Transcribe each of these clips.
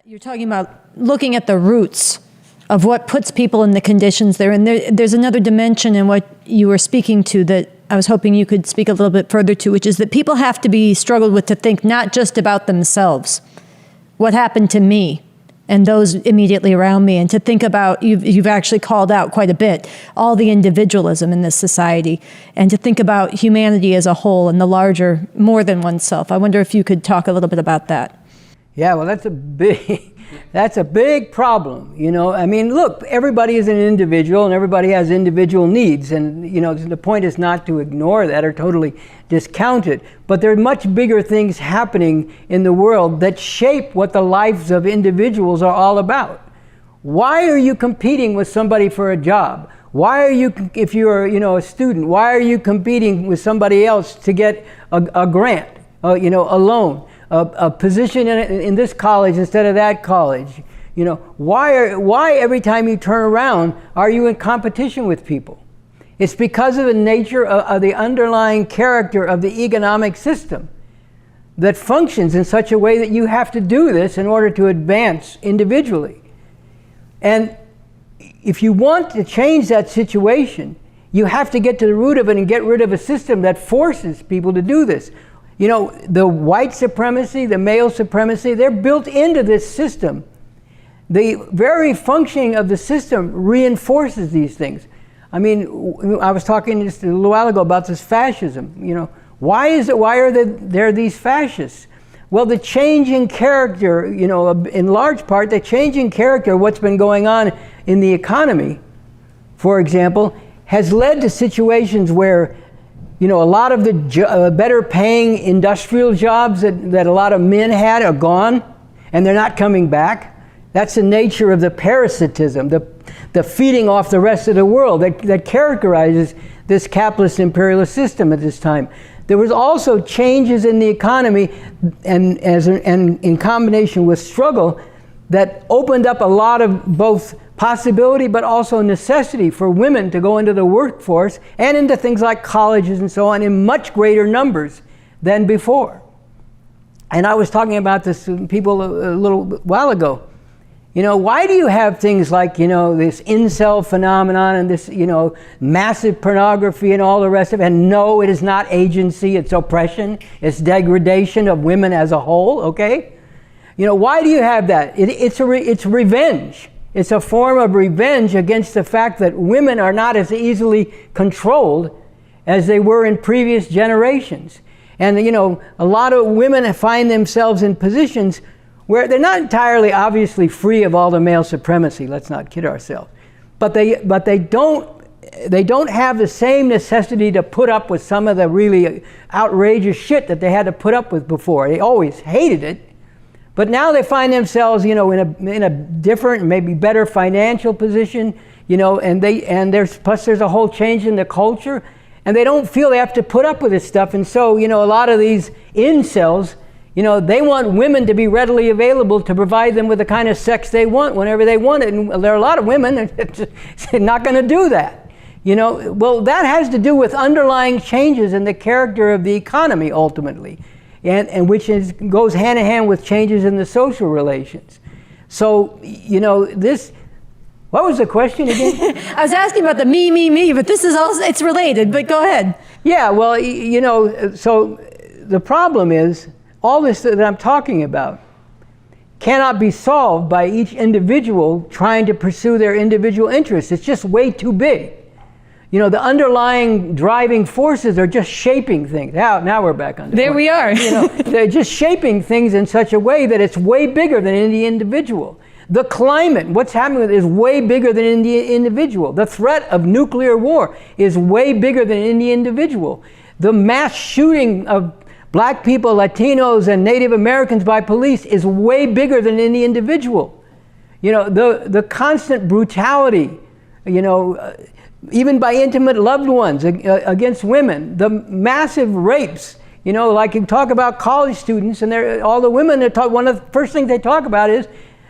You're talking about looking at the roots of what puts people in the conditions they're in. There's another dimension in what you were speaking to that I was hoping you could speak a little bit further to, which is that people have to be struggled with to think not just about themselves, what happened to me and those immediately around me, and to think about, you've actually called out quite a bit, all the individualism in this society, and to think about humanity as a whole and the larger, more than oneself. I wonder if you could talk a little bit about that. Yeah, well, that's a big problem, you know. I mean, look, everybody is an individual and everybody has individual needs, and, you know, the point is not to ignore that or totally discount it, but there are much bigger things happening in the world that shape what the lives of individuals are all about. Why are you competing with somebody for a job? Why are you, if you're, you know, a student, why are you competing with somebody else to get a grant, you know, a loan? A position in this college instead of that college, you know, why every time you turn around are you in competition with people? It's because of the nature of the underlying character of the economic system that functions in such a way that you have to do this in order to advance individually. And if you want to change that situation, you have to get to the root of it and get rid of a system that forces people to do this. You know, the white supremacy, the male supremacy, they're built into this system. The very functioning of the system reinforces these things. I mean, I was talking just a little while ago about this fascism. You know, why are there these fascists? Well, the change in character, you know, in large part, the change in character of what's been going on in the economy, for example, has led to situations where, you know, a lot of the better paying industrial jobs that a lot of men had are gone, and they're not coming back. That's the nature of the parasitism, the feeding off the rest of the world that characterizes this capitalist imperialist system at this time. There was also changes in the economy and in combination with struggle that opened up a lot of both possibility but also necessity for women to go into the workforce and into things like colleges and so on in much greater numbers than before. And I was talking about this to people a little while ago. You know, why do you have things like, you know, this incel phenomenon and this, you know, massive pornography and all the rest of it? And no, it is not agency, it's oppression, it's degradation of women as a whole, okay? You know, why do you have that? It's revenge. It's a form of revenge against the fact that women are not as easily controlled as they were in previous generations. And, you know, a lot of women find themselves in positions where they're not entirely obviously free of all the male supremacy, let's not kid ourselves. But they don't have the same necessity to put up with some of the really outrageous shit that they had to put up with before. They always hated it. But now they find themselves, you know, in a different, maybe better financial position, you know, and there's a whole change in the culture, and they don't feel they have to put up with this stuff. And so, you know, a lot of these incels, you know, they want women to be readily available to provide them with the kind of sex they want whenever they want it. And there are a lot of women that are not going to do that. You know, well, that has to do with underlying changes in the character of the economy ultimately. And which goes hand in hand with changes in the social relations. So, you know, what was the question again? I was asking about the me, but this is also, it's related, but go ahead. Yeah, well, you know, so the problem is, all this that I'm talking about cannot be solved by each individual trying to pursue their individual interests. It's just way too big. You know, the underlying driving forces are just shaping things. Now we're back on the There point. we are. You know, they're just shaping things in such a way that it's way bigger than any individual. The climate, what's happening with it, is way bigger than any individual. The threat of nuclear war is way bigger than any individual. The mass shooting of black people, Latinos, and Native Americans by police is way bigger than any individual. You know, the constant brutality, you know, even by intimate loved ones against women, the massive rapes, you know, like you talk about college students and all the women that talk, one of the first things they talk about is,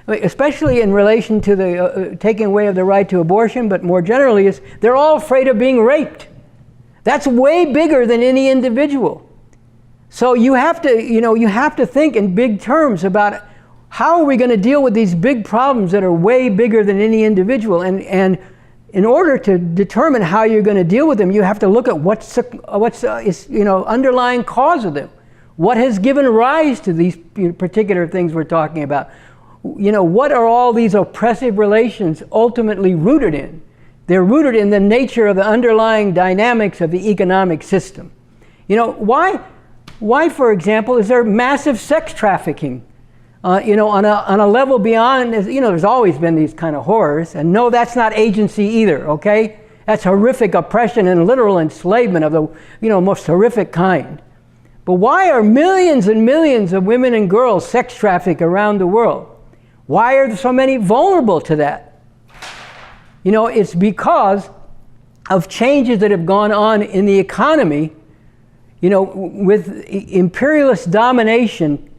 especially in relation to the taking away of the right to abortion, but more generally is they're all afraid of being raped. That's way bigger than any individual. So you have to think in big terms about how are we going to deal with these big problems that are way bigger than any individual? And in order to determine how you're going to deal with them, you have to look at what's underlying cause of them. What has given rise to these particular things we're talking about? What are all these oppressive relations ultimately rooted in? They're rooted in the nature of the underlying dynamics of the economic system. Why, for example, is there massive sex trafficking? On a level beyond, there's always been these kind of horrors, and no, that's not agency either, okay? That's horrific oppression and literal enslavement of the, most horrific kind. But why are millions and millions of women and girls sex trafficked around the world? Why are so many vulnerable to that? It's because of changes that have gone on in the economy, with imperialist domination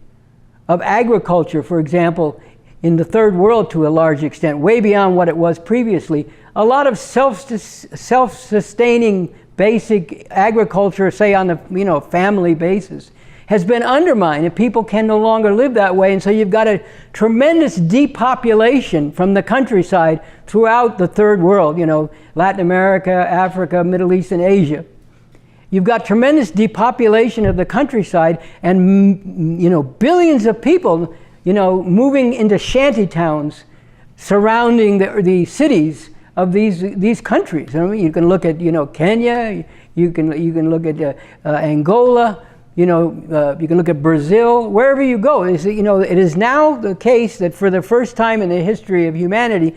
of agriculture, for example, in the third world to a large extent, way beyond what it was previously. A lot of self-sustaining basic agriculture, say on the family basis, has been undermined, and people can no longer live that way. And so you've got a tremendous depopulation from the countryside throughout the third world, Latin America, Africa, Middle East, and Asia. You've got tremendous depopulation of the countryside, and billions of people, moving into shanty towns surrounding the cities of these countries. You can look at Kenya, you can look at Angola, you can look at Brazil, wherever you go. It is now the case that for the first time in the history of humanity,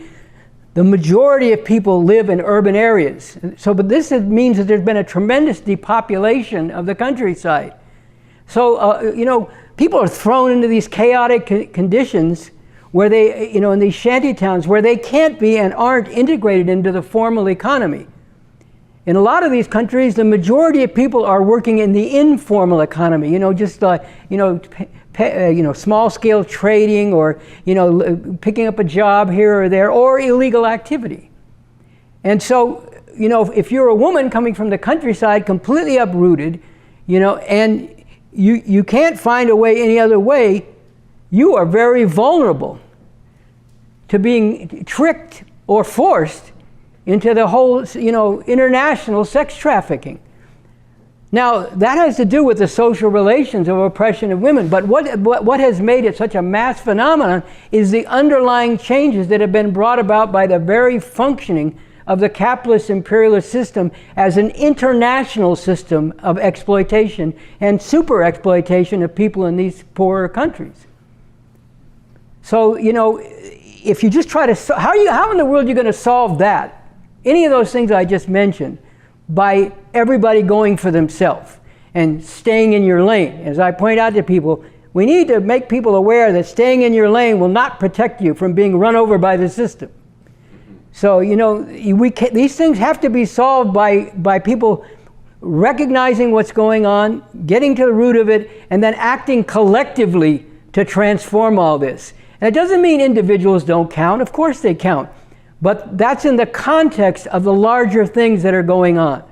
the majority of people live in urban areas. But this means that there's been a tremendous depopulation of the countryside. So, people are thrown into these chaotic conditions where they, in these shanty towns, where they can't be and aren't integrated into the formal economy. In a lot of these countries, the majority of people are working in the informal economy, small-scale trading, or picking up a job here or there, or illegal activity. And so, if you're a woman coming from the countryside, completely uprooted, and you can't find a way any other way, you are very vulnerable to being tricked or forced into the whole, international sex trafficking. Now, that has to do with the social relations of oppression of women, but what has made it such a mass phenomenon is the underlying changes that have been brought about by the very functioning of the capitalist imperialist system as an international system of exploitation and super exploitation of people in these poorer countries. So, if you just try to, how in the world are you going to solve that? Any of those things I just mentioned, by everybody going for themselves and staying in your lane. As I point out to people, we need to make people aware that staying in your lane will not protect you from being run over by the system. So, these things have to be solved by people recognizing what's going on, getting to the root of it, and then acting collectively to transform all this. And it doesn't mean individuals don't count. Of course they count. But that's in the context of the larger things that are going on.